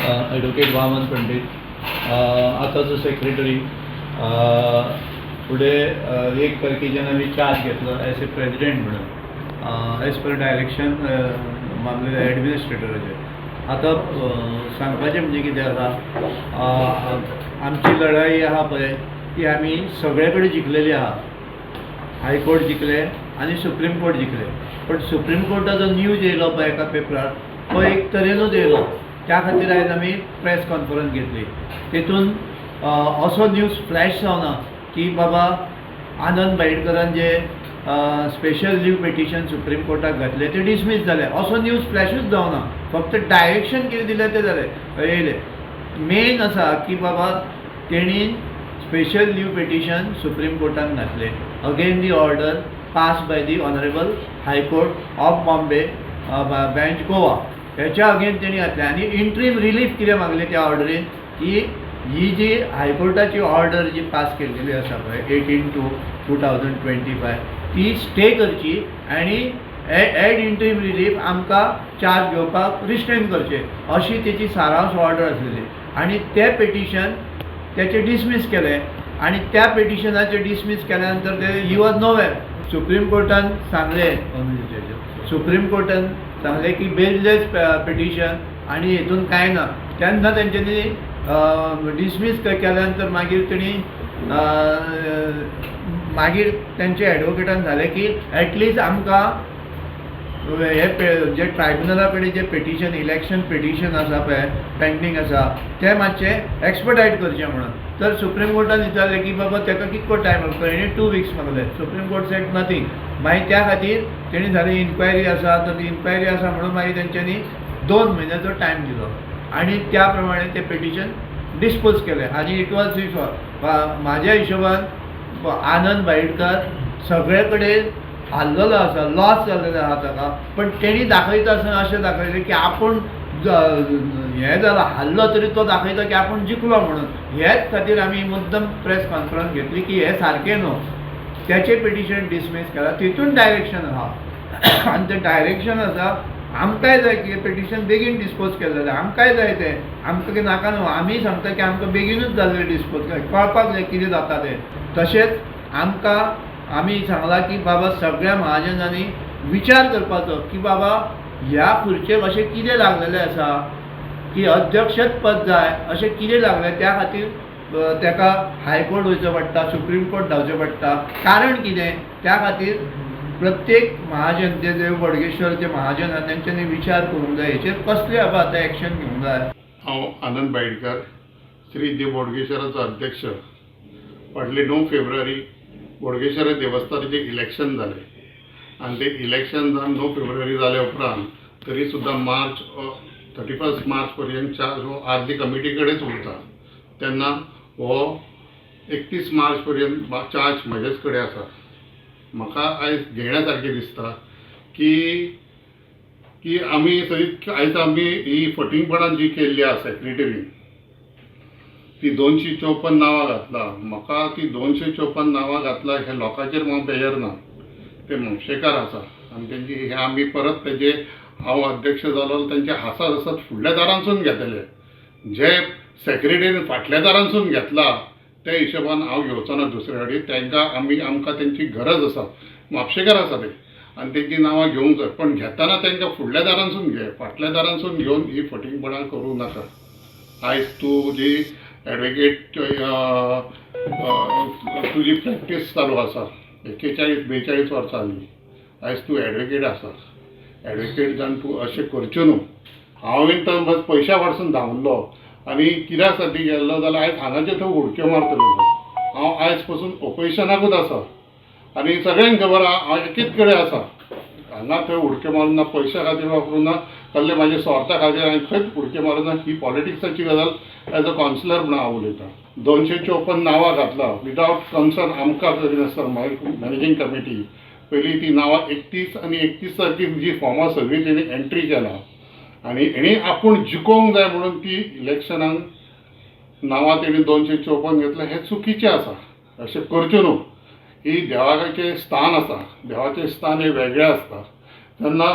Advocate Vaman Pandit, आताचो secretary. फुडें 1 तारखेच्यान आमी चार्ज घेतलो एज ए प्रेसिडेंट म्हणून, एज पर डायरेक्शन मागलेले एडमिनिस्ट्रेटराचे. आतां सांगपाचें म्हणजे कितें आसा, आमची लढाई आहा पळय ती आमी सगळे कडेन जिखलेली आहा. हायकोर्ट जिखले आनी सुप्रीम कोर्ट जिखले, पण सुप्रीम कोर्टाचो न्यूज येयलो पळय एका पेपरार तो एक तरेनूच येयलो. त्या खातीर आयज आमी प्रेस कॉन्फरन्स घेतली. तेतून असो न्यूज फ्लॅश जावना की बाबा आनंद बाईटकरान जे स्पेशल लीव पेटिशन सुप्रीम कोर्टाक घातले ते डिसमीस जाले, असो न्यूज फ्लॅशूच जावना. फक्त डायरेक्शन कितें दिलें तें जालें येयलें. मेन आसा की बाबा तेणी स्पेशल लीव पेटिशन सुप्रीम कोर्टान घातले again the order pass by the honourable high court of Bombay bench Goa. हेच्या अगेन तेणी घातले आनी इंट्रीम रिलीफ कितें मागले त्या ऑर्डरीन की ही जी हायकोर्टाची ऑर्डर जी पास केल्लेली आसा पळय 18/2/2025 ती स्टे करची आनी एड इंट्रीम रिलीफ आमकां चार्ज घेवपाक रिस्ट्रेन करचे अशी तेची सारांश ऑर्डर आसलेली. आनी तें पेटिशन त्याचे डिसमीस केले आनी त्या पेटिशनाचे डिसमीस केल्या नंतर ते ही वॉज नोवेर. सुप्रीम कोर्टान सांगले की बेललेस पेटिशन आनी हेतून कांय ना. तेन्ना तेंच्यांनी डिसमीस केल्या नंतर मागीर तेणी मागीर तेंचे एडवोकेटान झाले की एटलिस्ट आमकां हे जे ट्रायब्युनला कडेन जे पेटिशन इलेक्शन पेटिशन आसा पळय पेंडींग आसा ते मातशें एक्सपर्टायट करचें म्हणून. तर सुप्रीम कोर्टान विचारलें की बाबा ताका कितको टायम लागतो. हेणी 2 वीक्स मागले. Supreme Court said nothing. मागीर त्या खातीर तेणी झाले इन्क्वायरी आसा, तर इन्क्वायरी आसा म्हणून मागीर तेंच्यांनी 2 म्हयन्याचो टायम दिलो आनी त्या प्रमाणे तें पेटिशन डिस्पोज केलें आनी इट वॉज म्हाज्या हिशोबान आनंद बाईटकर सगळे कडेन हारलेलो आसा, लॉस जाल्लेलो आहा ताका. पण तेणी दाखयता आसतना अशें दाखयलें की आपूण हें जाला हारलो तरी तो दाखयता की आपूण जिखलो म्हणून. हेच खातीर आमी मुद्दम प्रेस कॉन्फरन्स घेतली की हें सारकें न्हू. तेचें पेटिशन डिसमीस केलां, तितून डायरेक्शन आहा आनी तें डायरेक्शन आसा आमकांय जाय की पेटिशन बेगीन डिस्पोज केलें जाल्यार आमकांय जाय तें. आमकां नाका न्हू, आमी सांगता की आमकां बेगीनूच जाल्लें डिस्पोज कळपाक जाय कितें जाता तें. तशेंच आमकां आमी सांगलां की बाबा सगळ्या महाजनांनी विचार करपाचो की बाबा ह्या खुर्चेक अशें कितें लागलेलें आसा की अध्यक्षच पद जाय अशें कितें लागलें. त्या खातीर ताका हायकोर्ट वयचो पडटा, सुप्रीम कोर्ट धांवचें पडटा. कारण कितें त्या खातीर प्रत्येक महाजन जे बोडगेश्वरचे महाजन आसा तेंच्यांनी विचार करूंक जाय हेचेर कसलें बाबा आतां एक्शन घेवंक जाय. हांव आनंद बाईटकर, श्री देव बोडगेश्वराचो अध्यक्ष. फाटले 9 फेब्रुवारी बोडगेश्वर देवस्थानाचें इलेक्शन जालें आनी तें इलेक्शन जावन 9 फेब्रुवारी जाल्या उपरांत तरी सुद्दां 31 मार्च पर्यंत आरती कमिटी कडेनच उरता. तेन्ना हो 31 मार्च पर्यंत चार्ज म्हजेच कडेन आसा. म्हाका आयज घेण्या सारकें दिसता की आमी आयज आमी ही फटींगपणां जी केल्ली आसा सेक्रेटरीन ती 254 नांवां घातला. म्हाका ती 254 नांवां घातला हे लोकांचेर हांव बेजार ना. ते म्हापशेकार आसा आनी तेंची हे आमी परत तेजे हांव अध्यक्ष जालो तेंचे हांसत हसत फुडल्या दारांसून घेतले. जे सेक्रेटरीन फाटल्या दारांसून घेतला त्या हिशोबान हांव घेवचो ना दुसरे कडेन. तांकां आमकां तेंची गरज आसा. म्हापशेकार आसा ते आनी तेंची नांवां घेवंक जाय, पण घेतना तांकां फुडल्या दारांसून घे, फाटल्या दारांसून घेवन ही फटींगपणां करूं नाका. आयज तूं जी एडवोकेट तुजी प्रॅक्टीस चालू आसा 41-42 वर्सां जालीं. आयज तूं एडवोकेट आसा. एडवोकेट जावन तूं अशें करचें न्हू. हांवें तर पयशा वरसून धांवल्लो आनी कित्या साठी गेल्लो जाल्यार आयज हांगाचे थंय उडक्यो मारतलो. हांव आयज पासून ऑपोजिशनाकूच आसा आनी सगळ्यांक खबर आहा हांव एकीच कडेन आसा. हांगा थंय उडक्यो मारून ना, पयशा खातीर वापरूं ना, कसले म्हाज्या स्वार्था खातीर हांवें खंयच उडक्यो मारूं ना. ही पॉलिटिक्साची गजाल एज अ कावन्सिलर म्हणून हांव उलयतां. 254 नांवां घातला विदावट कन्सर्न आमकां करिनासतना मॅनेजींग कमिटी. पयलीं ती नांवां 31 आनी 31 तारखेक जी फॉर्मां सगळीं तेणी एंट्री केला आनी हेणी आपूण जिखोवंक जाय म्हणून ती इलेक्शनाक नांवां तेणी 254 घेतलें. हें चुकीचें आसा. अशें करचें न्हू. ही देवाचें स्थान आसा. देवाचें स्थान हें वेगळें आसता. तेन्ना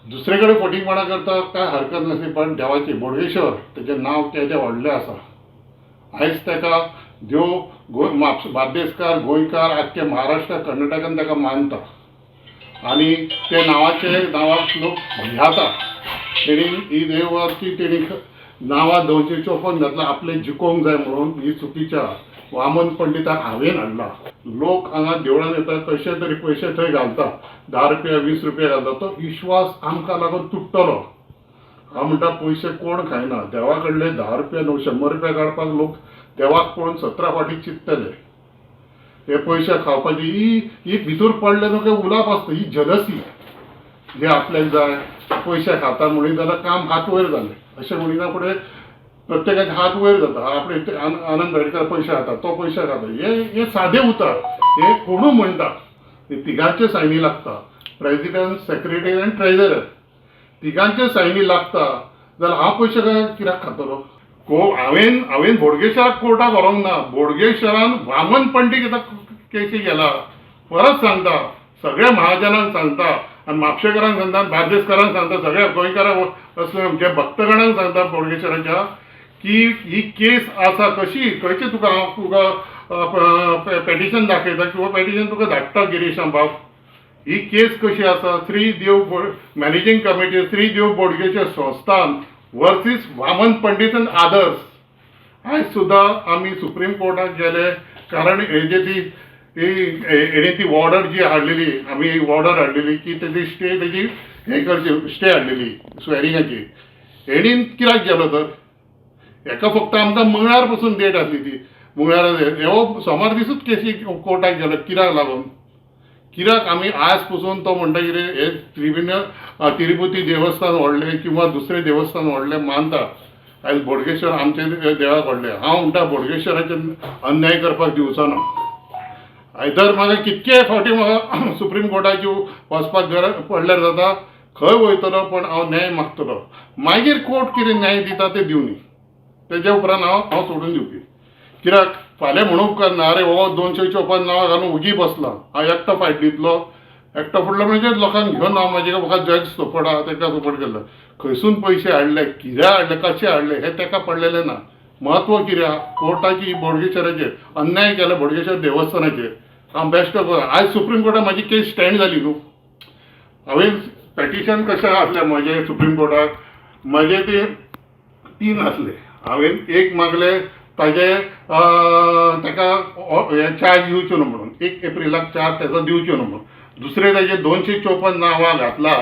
दुसरे कडेन फटींगपणां करता काय हरकत नासली, पण देवाची बोडगेश्वर तेजें नांव तेजें व्हडलें आसा. आयज तेका देव बार्देसकार, गोंयकार, आख्खे महाराष्ट्र, कर्नाटकान तेका मानता आनी ते नांवाक लोक भियाता. तेणी ही देवाची तेणी नांवां 254 घातला आपले जिखोवंक जाय म्हणून. ही चुकीच्या वामन पंडिताक हांवें हाडला. लोक हांगा देवळान येता, कशे तरी पयशे थंय घालता, 10 रुपया 20 रुपया घालता. तो विश्वास आमकां लागून तुटतलो. हांव म्हणटा पयशे कोण खायना. देवा कडले 10 रुपया 100 रुपया काडपाक लोक देवाक पळोवन 17 फावटी चिंततले. हे पयशे खावपाची ही भितर पडले न्हू, उलाप आसता, ही जलसी. जे आपल्याक जाय पयशे खाता म्हणून जाल्यार काम हात वयर जालें अशें म्हणिना फुडें प्रत्येकाचे हात वयर जाता. आपले आनंद बेडकर पयशे खाता, तो पयशे खाता. हे सादे उतर. हे कोणू म्हणटा. हे तिगांचे सायनी लागता. प्रेसिडेंट, सेक्रेटरी आनी ट्रेझरर तिगांचे सायनी लागता जाल्यार हांव पयशे कित्याक खातलो. हांवें बोडगेश्वराक कोर्टाक व्हरोंक ना. बोडगेश्वरान वामन पंडीत केसी गेला. परत सांगता, सगळ्या महाजनांक सांगता आनी म्हापशेकारांक सांगता, बार्देसकारांक सांगता, सगळ्या गोंयकारांक असले आमच्या भक्तगणांक सांगता बोडगेश्वराच्या की ही केस आसा कशी, खंयची तुका पेटिशन दाखयता किंवा पेटिशन तुका धाडटा गिरीश बाब. ही केस कशी आसा. Shri Dev managing committee, Shri Dev Bodgeshwar Sansthan versus Waman Pandit and others. आयज सुद्दां आमी सुप्रीम कोर्टाक गेले कारण हेणी ती ऑर्डर जी हाडलेली, आमी ऑर्डर हाडलेली की तेजी हे करची स्टे हाडलेली स्वेरिंगाची. हेणीन कित्याक गेलो तर हेका फक्त आमकां मंगळार पासून डेट आसली. ती मंगळार हो सोमार दिसूच केसी कोर्टाक गेलो. कित्याक लागून कित्याक आमी आज पासून तो म्हणटा कितें हे तिरुपती देवस्थान व्हडलें किंवा दुसरें देवस्थान व्हडलें मानता. आयज बोडगेश्वर आमचे देवाक व्हडलें. हांव म्हणटा बोडगेश्वराचे अन्याय करपाक दिवचो ना. आयदर म्हाका कितके फावटी म्हाका सुप्रीम कोर्टाची वचपाक गरज पडल्यार जाता, खंय वयतलो पण हांव न्याय मागतलो. मागीर कोर्ट कितें न्याय दिता तें दिवनी, तेज्या उपरांत हांव सोडून दिवपी. कित्याक फाल्यां म्हणूंक उपकारना अरे हो 254 नांवां घालून उगी बसला, हांव एकटो फायट दितलो, एकटो फुडलो म्हणजे लोकांक घेवन हांव म्हाका जज सपोर्ट आहा ताका सपोर्ट केल्लो. खंयसून पयशे हाडले, कित्याक हाडले, कशे हाडले हें ताका पडलेलें ना. म्हत्व कित्याक कोर्टाची बोडगेश्वराचेर अन्याय केला, बोडगेश्वर देवस्थानाचेर हांव बेस्ट आयज सुप्रीम कोर्टान म्हाजी केस स्टँड जाली न्हू. हांवें पेटिशन कशें आसलें म्हजें सुप्रीम कोर्टाक, म्हजे ते 3 आसले. हांवें एक मागलें ताजे ताका चार्ज दिवच्यो न्हू म्हणून, 1 एप्रिलाक चार्ज ताचो दिवच्यो न्हू म्हणून. दुसरें ताजे 254 नांवां घातला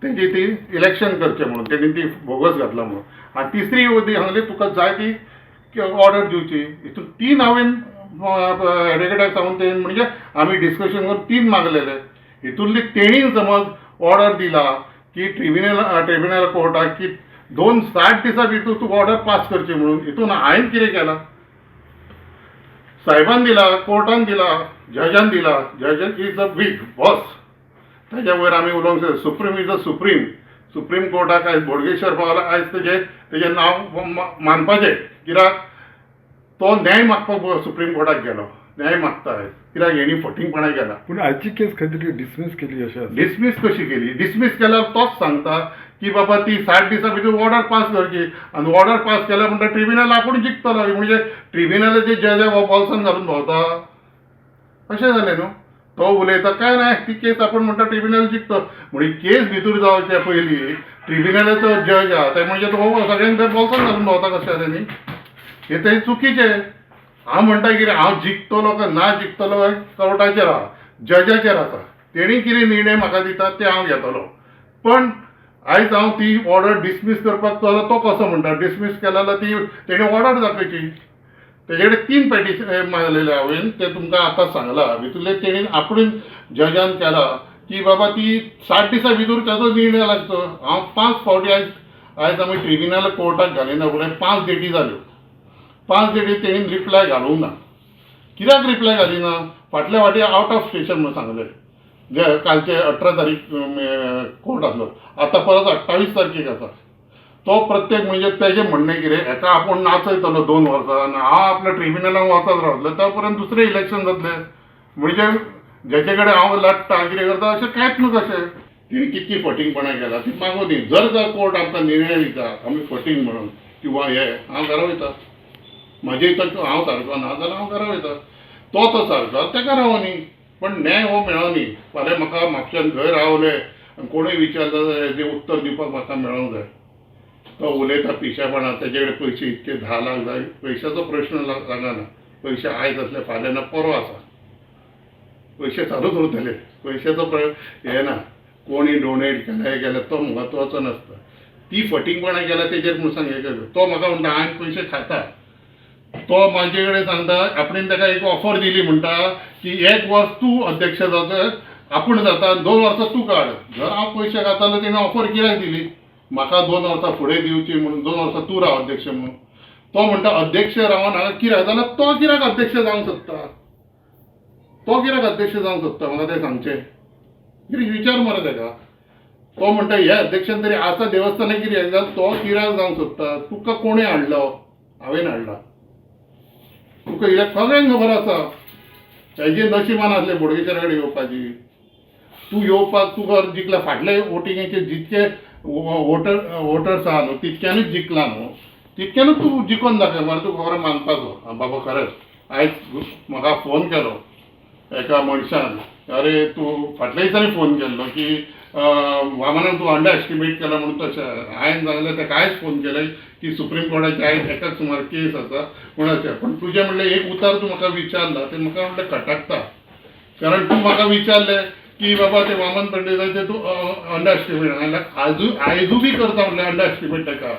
तेजी ती इलेक्शन करचें म्हणून, तेणी ती बोगस घातला म्हणून. आनी तिसरी सांगली तुका जाय ती ऑर्डर दिवची. हितून 3 हांवें एडवोकेटाक सांगून ते म्हणजे आमी डिस्कशन करून 3 मागलेले. हितूंतली तेणी समज ऑर्डर दिला की ट्रिब्युनल कोर्टाक की 60 दिसा भितर तूं ऑर्डर पास करची म्हणून. हितून हांवें कितें केलां, साहेबान दिला, कोर्टान दिला, जजान दिला. जज इज द बीग बॉस. ताच्या वयर आमी उलोवंक जाय. Supreme is the Supreme. Supreme कोर्टाक आयज बोडगेश्वर पावला. आयज तेजें नांव मानपाचें. कित्याक तो न्याय मागपाक सुप्रीम कोर्टाक गेलो, न्याय मागता आयज. कित्याक हेणी फटींगपणां केला. पूण आयची केस खंय तरी डिसमीस केली अशें. डिसमीस कशी केली? डिसमीस केल्यार तोच सांगता की बाबा ती 60 दिसा भितर ऑर्डर पास करची. आनी ऑर्डर पास केल्या म्हणटा ट्रिब्युनल आपूण जिखतलो. म्हणजे ट्रिब्युनलाचे जज बॉल्सान घालून भोंवता अशें जालें न्हू. तो उलयता काय ना ती केस आपूण म्हणटा ट्रिब्युनल जिखतो. म्हणजे केस भितर जावचे पयलीं ट्रिब्युनलाचो जज आहा ते म्हणजे तो सगळ्यांक बॉल्सान घालून भोंवता कशें जालें न्ही. हे तें चुकीचें. हांव म्हणटा कितें हांव जिखतलो काय ना जिखतलो कोर्टाचेर आहा, जजाचेर आसा. तेणी कितें निर्णय म्हाका दिता ते हांव घेतलो. पण आयज हांव ती ऑर्डर डिसमीस करपाक चलो तो कसो म्हणटा. डिसमीस केल्या जाल्यार ती तेणी ऑर्डर दाखयची. तेजे कडेन 3 पेटिशन मागलेले हांवें, ते तुमकां आतां सांगलां. भितरले तेणी आपूण जजान केला की बाबा ती 60 दिसा भितर ताचो निर्णय लागचो. हांव 5 फावटी आयज आमी ट्रिब्युनल कोर्टाक घालिना फुडें 5 डेटी जाल्यो. 5 डेटी तेणी रिप्लाय घालूंक ना. कित्याक रिप्लाय घालिना? फाटल्या फावटी आउट ऑफ स्टेशन म्हणून सांगलें. जे कालचे 18 तारीख कोर्ट आसलो. आतां परत 28 तारखेक आसा. तो प्रत्येक म्हणजे तेजें म्हणणें कितें, हेका आपूण नाचयतलो 2 वर्सां आनी हांव आपल्या ट्रिब्युनलाक वचत रावतलो. तो पर्यंत दुसरें इलेक्शन जातलें. म्हणजे जेचे कडेन हांव लडटा कितें करता अशें कांयच न्हू. कशें तिने कितकी फटींगपणां केला ती मागून दी. जर कोर्ट आमकां निर्णय दिता आमी फटींग म्हणून किंवा हे हांव घरा वयता. म्हाजे इतर हांव सारको ना जाल्यार हांव घरा वयता. तो सारको ताका रावनी. पण न्याय हो मेळोनी. फाल्यां म्हाका म्हापशान खंय रावले आनी कोणूय विचारता जाल्यार हेजें उत्तर दिवपाक म्हाका मेळोंक जाय. तो उलयता पिशेपणां ताचे कडेन पयशे इतके 10 लाख जाय. पयशाचो प्रश्न जायना. पयशे आयज आसले फाल्यां ना परवा आसा. पयशे चालूच उरतले. पयशाचो हे ना. कोणी डोनेट केले तो म्हत्वाचो नासता. ती फटींगपणां केल्या तेजेर म्हूण सांग हे कर. तो म्हाका म्हणटा हांवें पयशे खाता. तो म्हाजे कडेन सांगता आपणें ताका एक ऑफर दिली म्हणटा की 1 वर्स तूं अध्यक्ष जाता आपूण जाता 2 वर्सां तूं काड. जर हांव पयशे घातलो तेणें ऑफर कित्याक दिली म्हाका 2 वर्सां फुडें दिवची म्हणून 2 वर्सां तूं राव अध्यक्ष म्हणून. तो म्हणटा अध्यक्ष रावना कित्याक जाल्यार तो कित्याक अध्यक्ष जावंक सोदता. तो कित्याक अध्यक्ष जावंक सोदता म्हाका तें सांगचें. कितें विचार मरे ताका. तो म्हणटा हे अध्यक्षान तरी आसा देवस्थानाक कित्याक जाल्यार तो कित्याक जावंक सोदता. तुका कोणें हाडलो. हांवें हाडला. तुका हे सगळ्यांक खबर आसा. हेजे नशिबान आसले बोडगेश्वरा कडेन येवपाची. तूं येवपाक तूं जर जिखला फाटले वोटिंगेचे जितके वोटर्स आहा न्हू तितक्यानूच जिखला न्हू तितक्यानूच तूं जिखोन दाखय मरे. तूं खरें मानपाचो बाबा खरेंच. आयज म्हाका फोन केलो एका मनशान. अरे तूं फाटल्या दिसांनी फोन केल्लो की वामनान तूं अंडर एस्टिमेट केला म्हणून तशें हांवें जाल्यार ताका आयज फोन केले की सुप्रीम कोर्टाची आयज एकाच सुमार केस आसा म्हणून अशें. पण तुजें म्हणलें एक उतर तूं म्हाका विचारला तें म्हाका म्हणलें खटकता. कारण तूं म्हाका विचारलें की बाबा ते वामन पंडिताचें तूं अंडर एस्टिमेट जाल्यार आयजू बी करता म्हणलें अंडर एस्टिमेट ताका.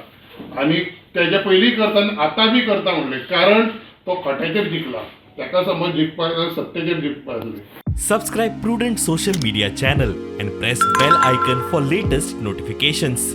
आनी तेजे पयलीं करता आनी आतां बी करता म्हणलें. कारण तो खोट्याचेर जिखला. ताका समज जिखपाक जाल्यार सत्तेचेर जिखपाक जाय. Subscribe Prudent Social Media channel and press bell icon for latest notifications.